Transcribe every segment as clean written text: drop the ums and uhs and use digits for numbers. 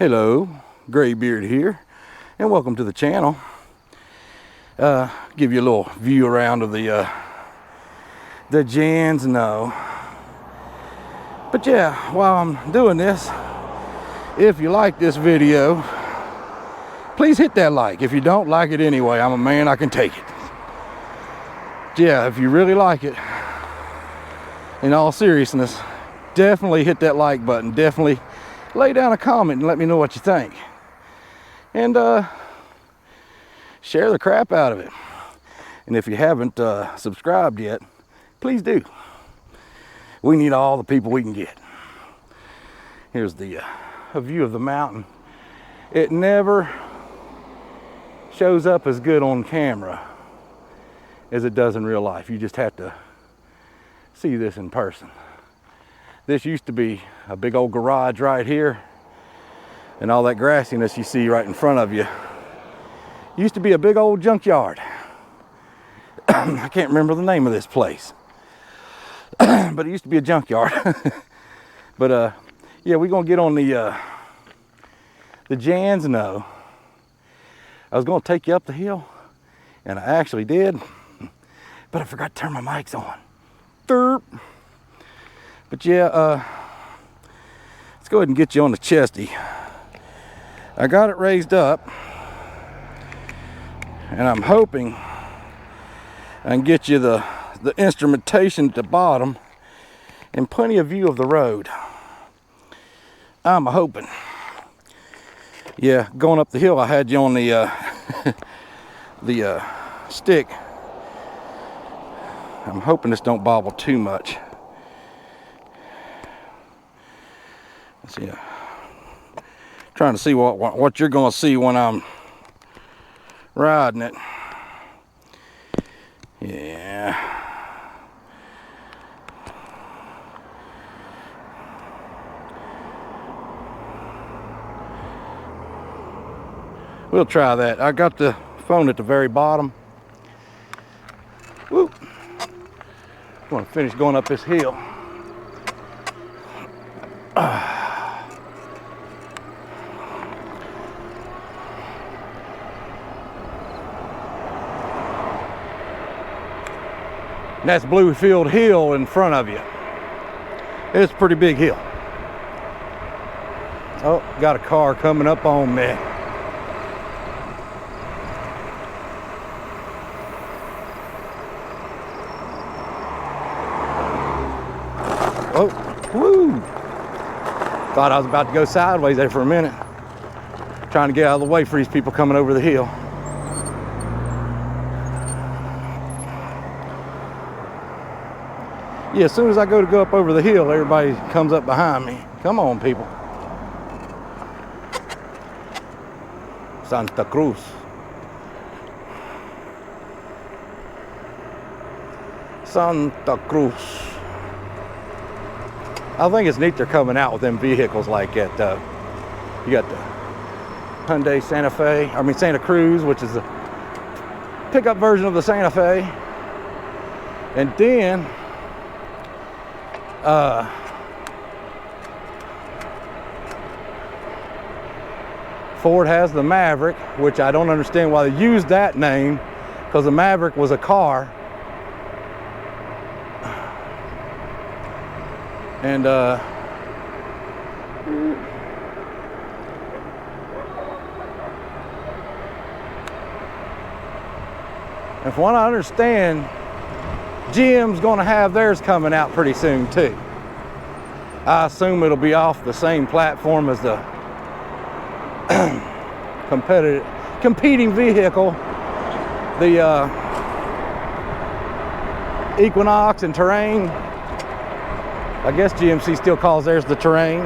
Hello, Graybeard here, and welcome to the channel. Give you a little view around of the Jansno. But yeah, while I'm doing this, if you like this video, please hit that like. If you don't like it anyway, I'm a man, I can take it. Yeah, if you really like it, in all seriousness, definitely hit that like button. Definitely lay down a comment and let me know what you think. And share the crap out of it. And if you haven't subscribed yet, please do. We need all the people we can get. Here's the a view of the mountain. It never shows up as good on camera as it does in real life. You just have to see this in person. This used to be a big old garage right here, and all that grassiness you see right in front of you used to be a big old junkyard. I can't remember the name of this place, but it used to be a junkyard. But yeah, we're gonna get on the Jansno. I was gonna take you up the hill, and I actually did, but I forgot to turn my mics on. Derp. But yeah, let's go ahead and get you on the chesty. I got it raised up, and I'm hoping I can get you the instrumentation at the bottom and plenty of view of the road. I'm hoping. Yeah, going up the hill, I had you on the stick. I'm hoping this don't bobble too much. Let's see. Trying to see what you're going to see when I'm riding it. Yeah. We'll try that. I got the phone at the very bottom. Woo. I'm going to finish going up this hill. That's Bluefield Hill in front of you. It's a pretty big hill. Oh, got a car coming up on me. Oh, woo! Thought I was about to go sideways there for a minute. Trying to get out of the way for these people coming over the hill. Yeah, as soon as I go up over the hill, everybody comes up behind me. Come on, people. Santa Cruz. Santa Cruz. I think it's neat they're coming out with them vehicles like at, you got the Hyundai Santa Cruz, which is a pickup version of the Santa Fe. And then, Ford has the Maverick, which I don't understand why they used that name, because the Maverick was a car. And from what I understand, GM's gonna have theirs coming out pretty soon too. I assume it'll be off the same platform as the competing vehicle, the Equinox and Terrain. I guess GMC still calls theirs the Terrain.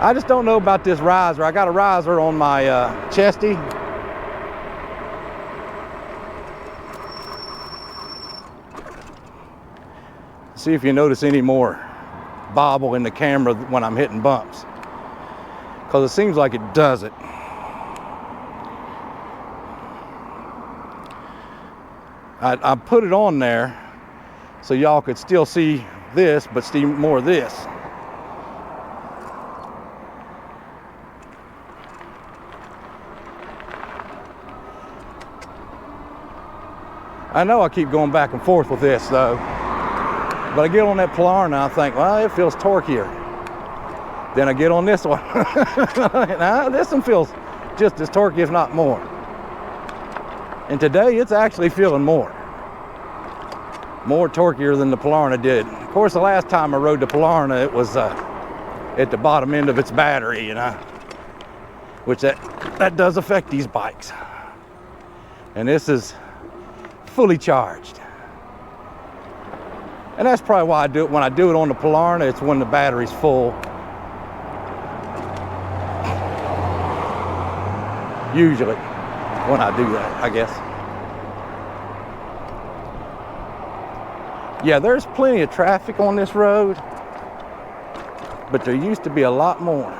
I just don't know about this riser. I got a riser on my chesty. See if you notice any more bobble in the camera when I'm hitting bumps, because it seems like it does it. I put it on there so y'all could still see this, but see more of this. I know I keep going back and forth with this though, but I get on that Polar and I think, well, it feels torqueier. Then I get on this one. Now, this one feels just as torquey, if not more. And today it's actually feeling more torqueier than the Polarna did. Of course, the last time I rode the Polarna, it was at the bottom end of its battery, you know, which that does affect these bikes. And this is fully charged. And that's probably why I do it. When I do it on the Polarna, it's when the battery's full. Usually when I do that, I guess. Yeah, there's plenty of traffic on this road, but there used to be a lot more.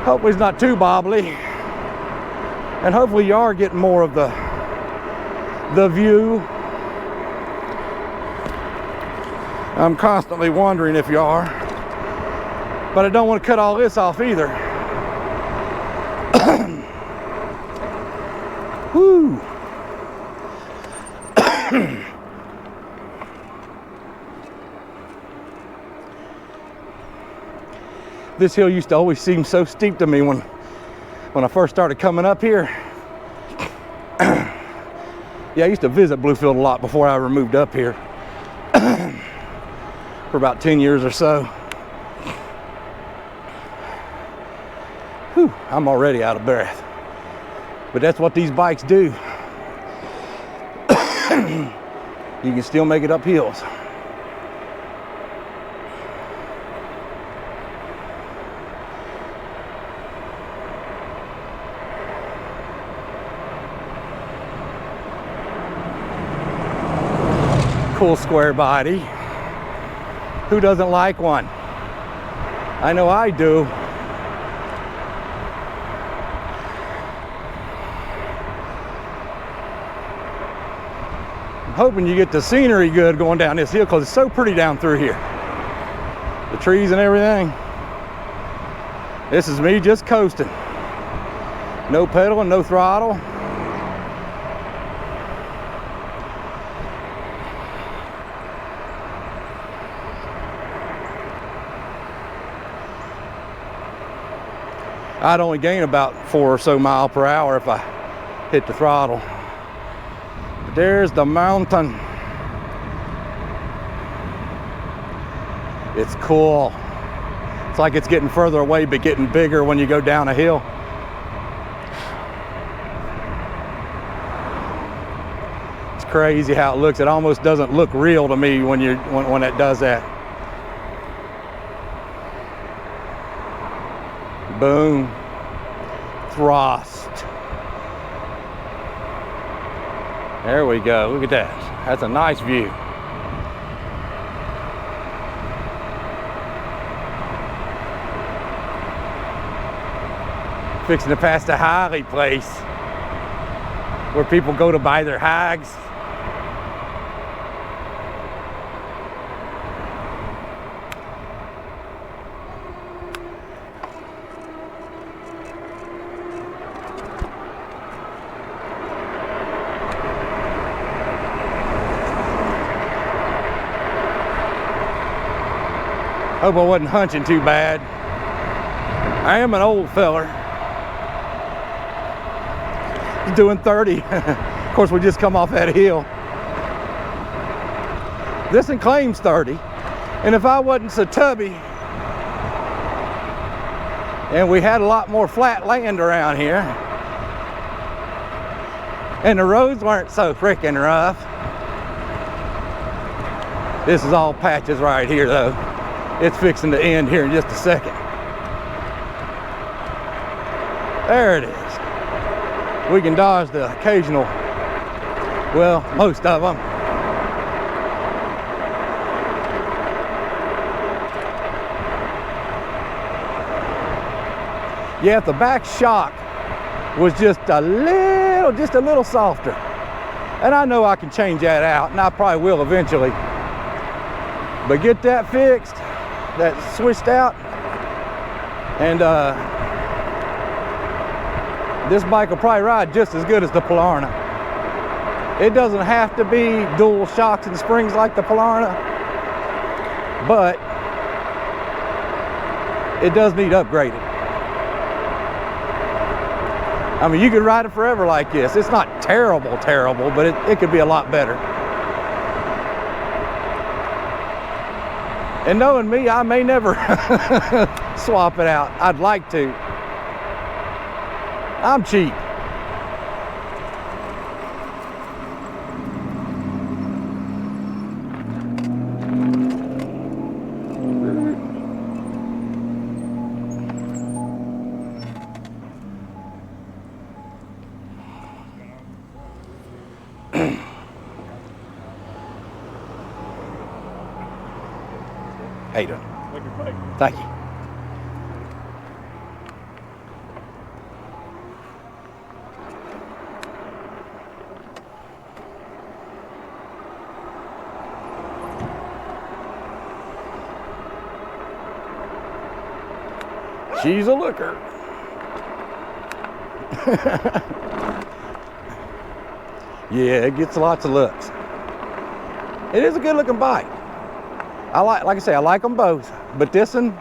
Hopefully it's not too bobbly, and hopefully you are getting more of the view. I'm constantly wondering if you are, but I don't want to cut all this off either. Whew. This hill used to always seem so steep to me when I first started coming up here. Yeah, I used to visit Bluefield a lot before I ever moved up here for about 10 years or so. Whew, I'm already out of breath. But that's what these bikes do. You can still make it up hills. Cool square body. Who doesn't like one? I know I do. I'm hoping you get the scenery good going down this hill because it's so pretty down through here. The trees and everything. This is me just coasting. No pedal and no throttle. I'd only gain about 4 or so miles per hour if I hit the throttle. But there's the mountain. It's cool. It's like it's getting further away but getting bigger when you go down a hill. It's crazy how it looks. It almost doesn't look real to me when it does that. Boom. Frost. There we go. Look at that. That's a nice view. Fixing to pass the Harley place where people go to buy their hags. Hope I wasn't hunching too bad. I am an old feller. Doing 30. Of course, we just come off that hill. This one claims 30. And if I wasn't so tubby, and we had a lot more flat land around here, and the roads weren't so freaking rough. This is all patches right here though. It's fixing to end here in just a second. There it is. We can dodge the occasional, well, most of them. Yeah, if the back shock was just a little softer. And I know I can change that out, and I probably will eventually. But get that fixed, that switched out, and this bike will probably ride just as good as the Polarna. It doesn't have to be dual shocks and springs like the Polarna, but it does need upgraded. I mean, you could ride it forever like this. It's not terrible, but it could be a lot better. And knowing me, I may never swap it out. I'd like to. I'm cheap. How you doing? Thank you. She's a looker. Yeah, it gets lots of looks. It is a good looking bike. Like I say, I like them both, but this one,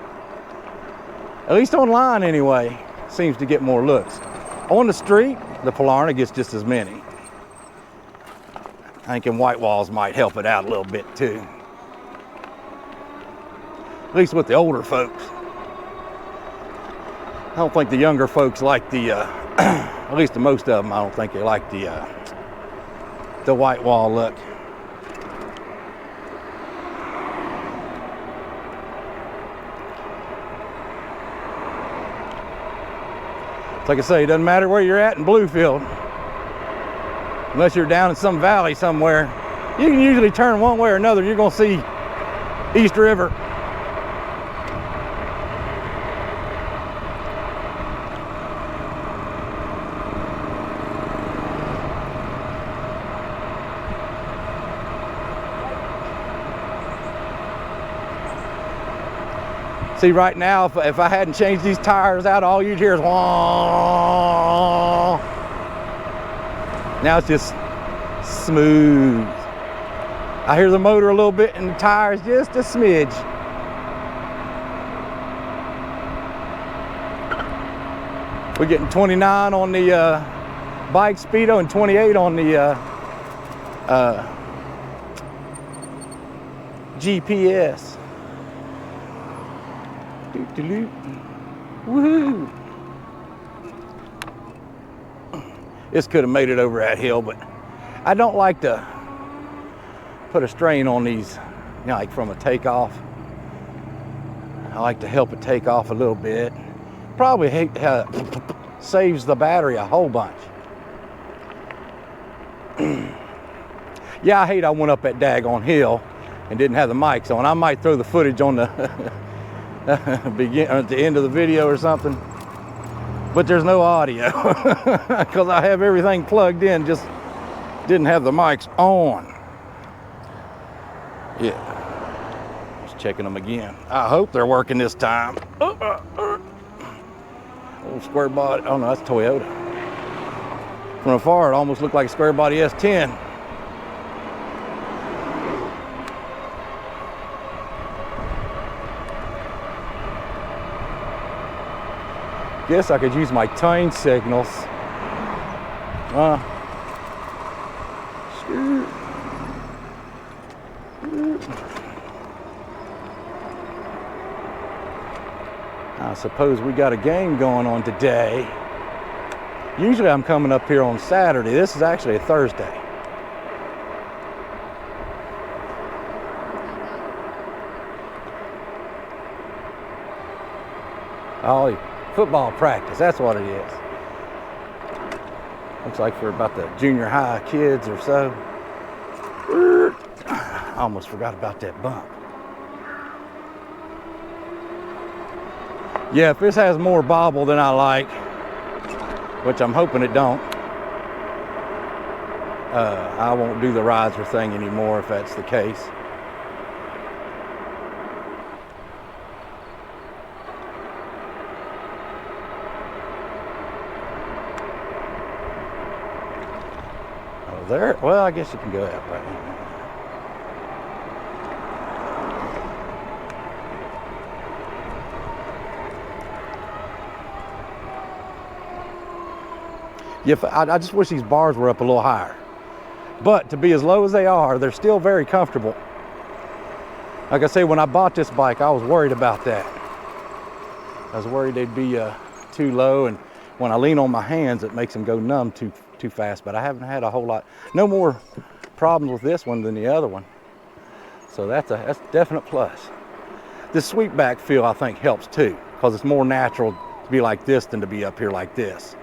at least online anyway, seems to get more looks. On the street, the Polarna gets just as many. I think in white walls might help it out a little bit too. At least with the older folks. I don't think the younger folks like the, at least the most of them, I don't think they like the white wall look. Like I say, it doesn't matter where you're at in Bluefield, unless you're down in some valley somewhere. You can usually turn one way or another, you're gonna see East River. See, right now, if I hadn't changed these tires out, all you'd hear is wah. Now it's just smooth. I hear the motor a little bit and the tires just a smidge. We're getting 29 on the bike speedo and 28 on the GPS. Woohoo! This could have made it over that hill, but I don't like to put a strain on these, you know, like from a takeoff. I like to help it take off a little bit. Probably saves the battery a whole bunch. Yeah, I hate I went up that daggone hill and didn't have the mics on. I might throw the footage on the at the end of the video or something, but there's no audio because I have everything plugged in, just didn't have the mics on. Yeah, just checking them again. I hope they're working this time. Old square body. Oh no, that's Toyota. From afar it almost looked like a square body S10. Guess I could use my turn signals. I suppose we got a game going on today. Usually I'm coming up here on Saturday. This is actually a Thursday. Oh, football practice, that's what it is. Looks like for about the junior high kids or so. I almost forgot about that bump. Yeah, if this has more bobble than I like, which I'm hoping it don't, I won't do the riser thing anymore if that's the case. Oh, there, well, I guess you can go that way. Yeah, I just wish these bars were up a little higher. But to be as low as they are, they're still very comfortable. Like I say, when I bought this bike, I was worried about that. I was worried they'd be too low, and when I lean on my hands, it makes them go numb too fast. But I haven't had a whole lot, no more problems with this one than the other one. So that's a definite plus. This sweep back feel, I think, helps too, because it's more natural to be like this than to be up here like this.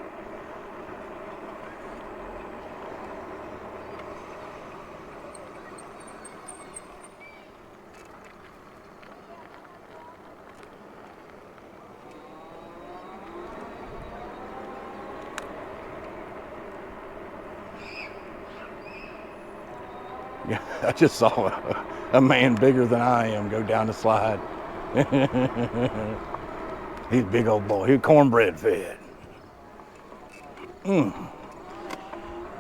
Yeah, I just saw a man bigger than I am go down the slide. He's a big old boy. He's cornbread fed.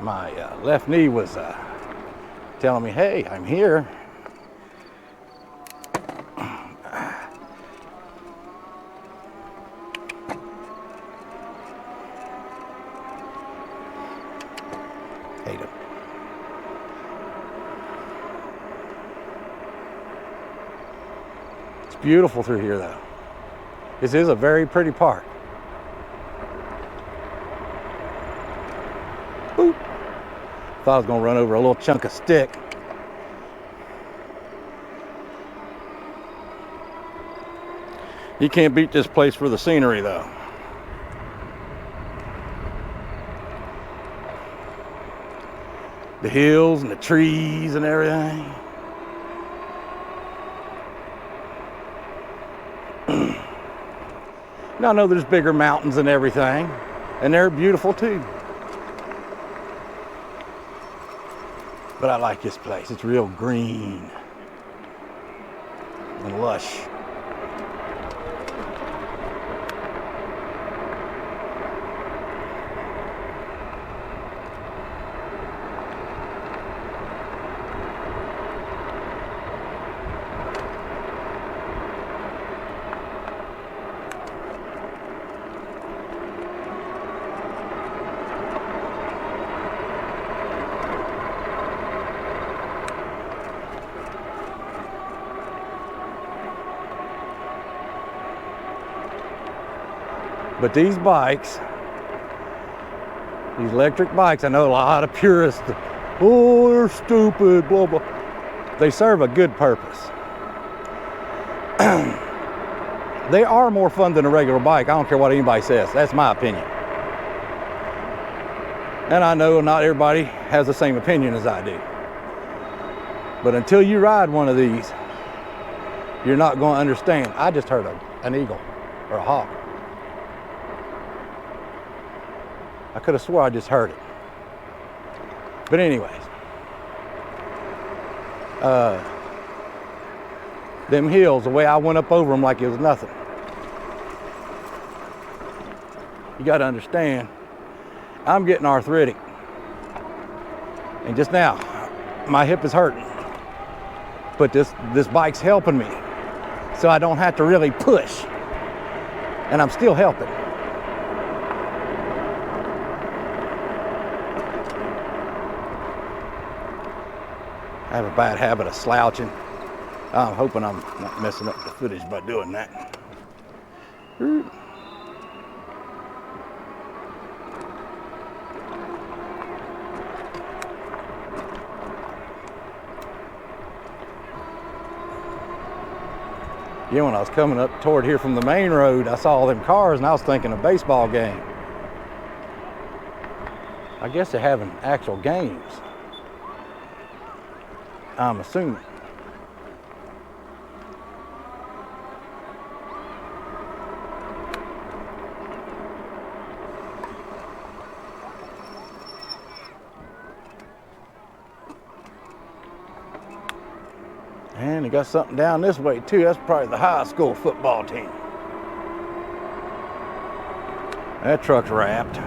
My left knee was telling me, hey, I'm here. Hate him. Beautiful through here though. This is a very pretty park. Boop. Thought I was gonna run over a little chunk of stick. You can't beat this place for the scenery though. The hills and the trees and everything. Now I know there's bigger mountains and everything, and they're beautiful too. But I like this place. It's real green and lush. But these bikes, these electric bikes, I know a lot of purists, oh, they're stupid, blah, blah. They serve a good purpose. They are more fun than a regular bike. I don't care what anybody says. That's my opinion. And I know not everybody has the same opinion as I do. But until you ride one of these, you're not going to understand. I just heard an eagle or a hawk. I could have swore I just heard it. But anyways, them hills, the way I went up over them like it was nothing. You got to understand, I'm getting arthritic. And just now, my hip is hurting. But this bike's helping me. So I don't have to really push. And I'm still helping. I have a bad habit of slouching. I'm hoping I'm not messing up the footage by doing that. Yeah, when I was coming up toward here from the main road, I saw all them cars and I was thinking a baseball game. I guess they're having actual games, I'm assuming. And they got something down this way too. That's probably the high school football team. That truck's wrapped.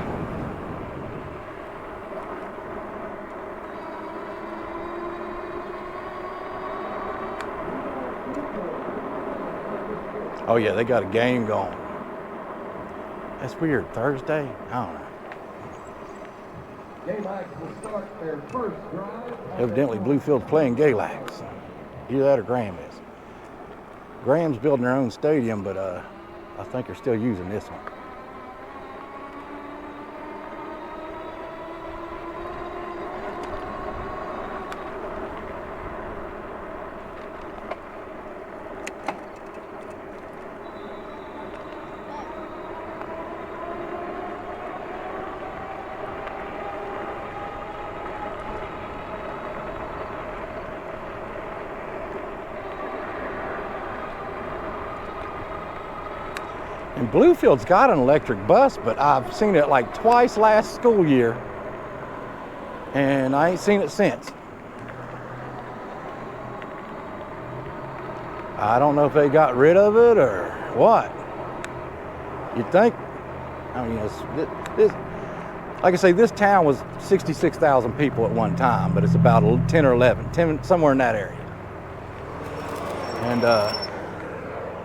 Oh yeah, they got a game going. That's weird. Thursday? I don't know. Galax will start their first drive. Evidently Bluefield's playing Galax. Either that or Graham is. Graham's building their own stadium, but I think they're still using this one. And Bluefield's got an electric bus, but I've seen it like twice last school year, and I ain't seen it since. I don't know if they got rid of it or what. You'd think, I mean, this, like I say, this town was 66,000 people at one time, but it's about 10 or 11, 10, somewhere in that area. And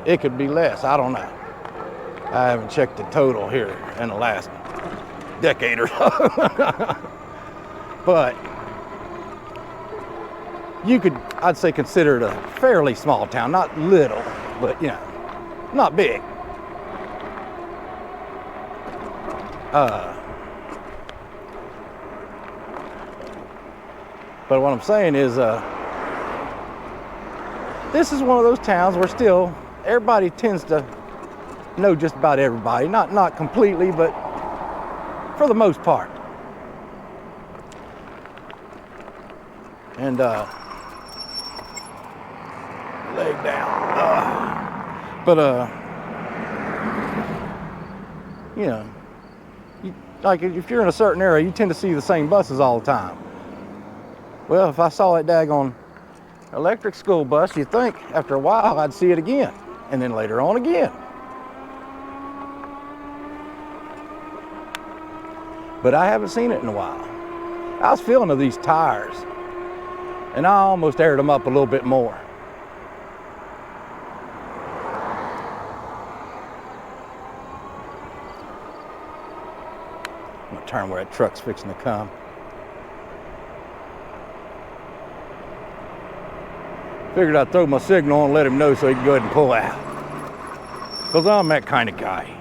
it could be less, I don't know. I haven't checked the total here in the last decade or so. But you could, I'd say, consider it a fairly small town. Not little, but you know, not big. But what I'm saying is, this is one of those towns where still everybody tends to know just about everybody. Not completely, but for the most part. And leg down. But you know, like if you're in a certain area, you tend to see the same buses all the time. Well, if I saw that daggone electric school bus, you'd think after a while I'd see it again, and then later on again. But I haven't seen it in a while. I was feeling of these tires, and I almost aired them up a little bit more. I'm gonna turn where that truck's fixing to come. Figured I'd throw my signal and let him know so he can go ahead and pull out. Because I'm that kind of guy.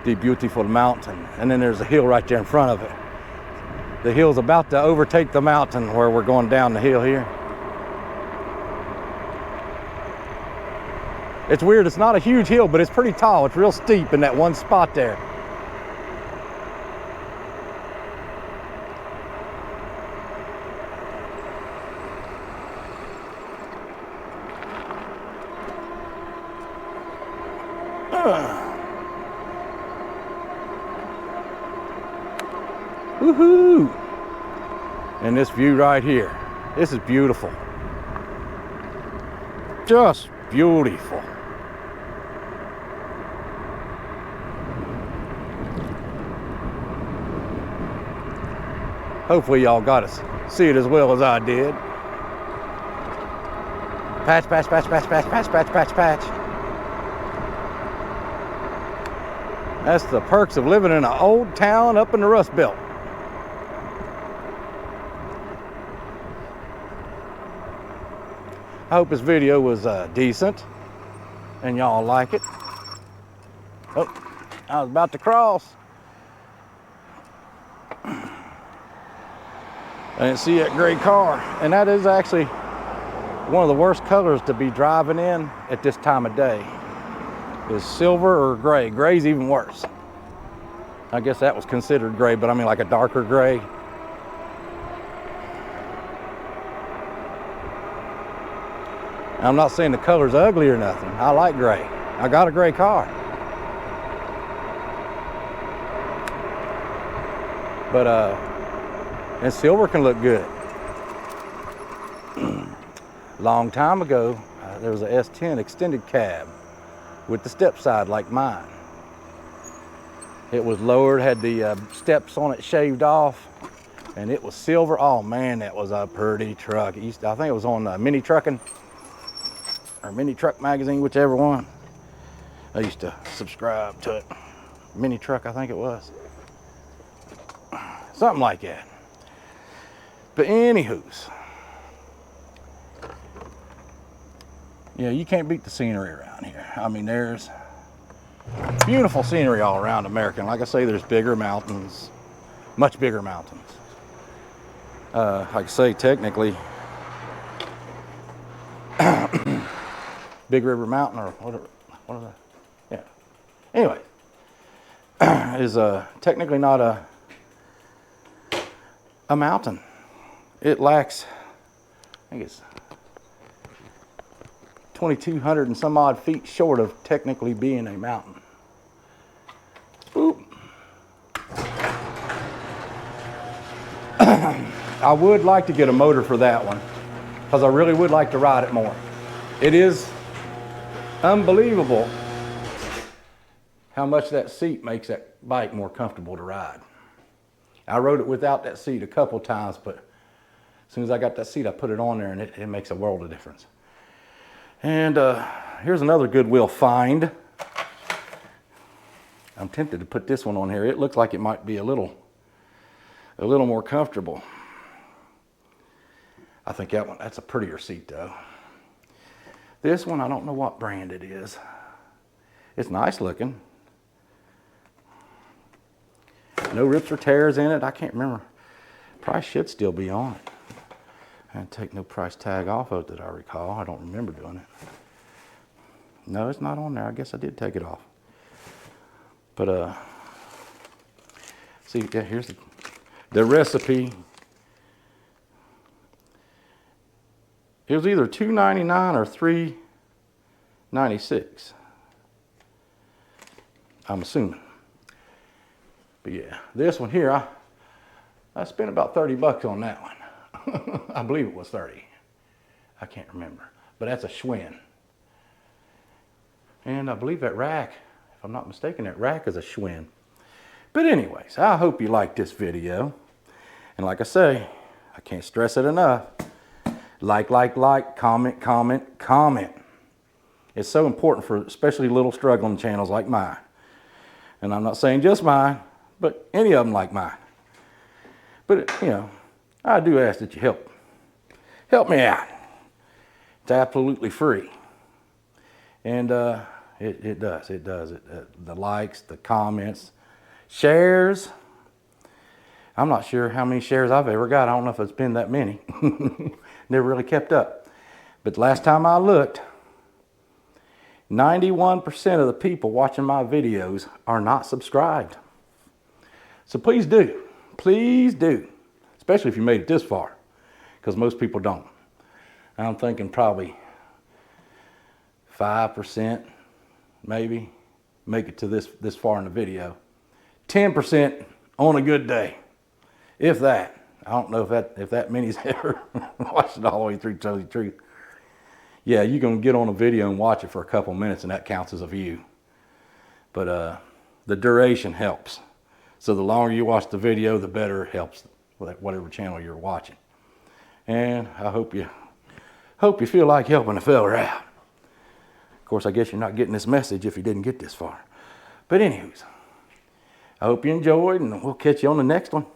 The beautiful mountain, and then there's a hill right there in front of it. The hill's about to overtake the mountain where we're going down the hill here. It's weird, it's not a huge hill, but it's pretty tall. It's real steep in that one spot there. Woohoo! And this view right here, this is beautiful. Just beautiful. Hopefully y'all got to see it as well as I did. Patch, patch, patch, patch, patch, patch, patch, patch, patch. That's the perks of living in an old town up in the Rust Belt. I hope this video was decent and y'all like it. Oh, I was about to cross. I didn't see that gray car, and that is actually one of the worst colors to be driving in at this time of day. Is silver or gray. Gray's even worse. I guess that was considered gray, but I mean like a darker gray. I'm not saying the color's ugly or nothing. I like gray. I got a gray car. But and silver can look good. Long time ago, there was a S10 extended cab with the step side like mine. It was lowered, had the steps on it shaved off, and it was silver. Oh man, that was a pretty truck. I think it was on Mini Trucking or Mini Truck Magazine, whichever one. I used to subscribe to it. Mini Truck, I think it was. Something like that. But anywho's, yeah, you can't beat the scenery around here. I mean, there's beautiful scenery all around America. And like I say, there's bigger mountains, much bigger mountains. Like I say, technically, Big River Mountain or whatever, what is that? Yeah. Anyway, is technically not a mountain. It lacks, I think it's 2,200 and some odd feet short of technically being a mountain. Oop. I would like to get a motor for that one because I really would like to ride it more. It is unbelievable how much that seat makes that bike more comfortable to ride. I rode it without that seat a couple times, but as soon as I got that seat, I put it on there, and it makes a world of difference. And here's another Goodwill find. I'm tempted to put this one on here. It looks like it might be a little more comfortable. I think that's a prettier seat though. This one, I don't know what brand it is. It's nice looking. No rips or tears in it. I can't remember. Price should still be on it. I didn't take no price tag off of it that I recall. I don't remember doing it. No, it's not on there. I guess I did take it off. But see, yeah, here's the recipe. It was either $2.99 or $3.96. I'm assuming. But yeah, this one here, I spent about 30 bucks on that one. I believe it was 30. I can't remember. But that's a Schwinn. And I believe that rack, if I'm not mistaken, that rack is a Schwinn. But anyways, I hope you liked this video. And like I say, I can't stress it enough. Like, comment, comment, comment. It's so important for especially little struggling channels like mine. And I'm not saying just mine, but any of them like mine. But, you know, I do ask that you help me out. It's absolutely free. And it does. The likes, the comments, shares. I'm not sure how many shares I've ever got. I don't know if it's been that many. Never really kept up. But last time I looked, 91% of the people watching my videos are not subscribed. So please do. Please do. Especially if you made it this far. Because most people don't. I'm thinking probably 5% maybe make it to this far in the video. 10% on a good day. If that. I don't know if that many's ever watched it all the way through, to tell you the truth. Yeah, you can get on a video and watch it for a couple minutes and that counts as a view. But the duration helps. So the longer you watch the video, the better it helps whatever channel you're watching. And I hope you feel like helping a fella out. Of course, I guess you're not getting this message if you didn't get this far. But anyways, I hope you enjoyed, and we'll catch you on the next one.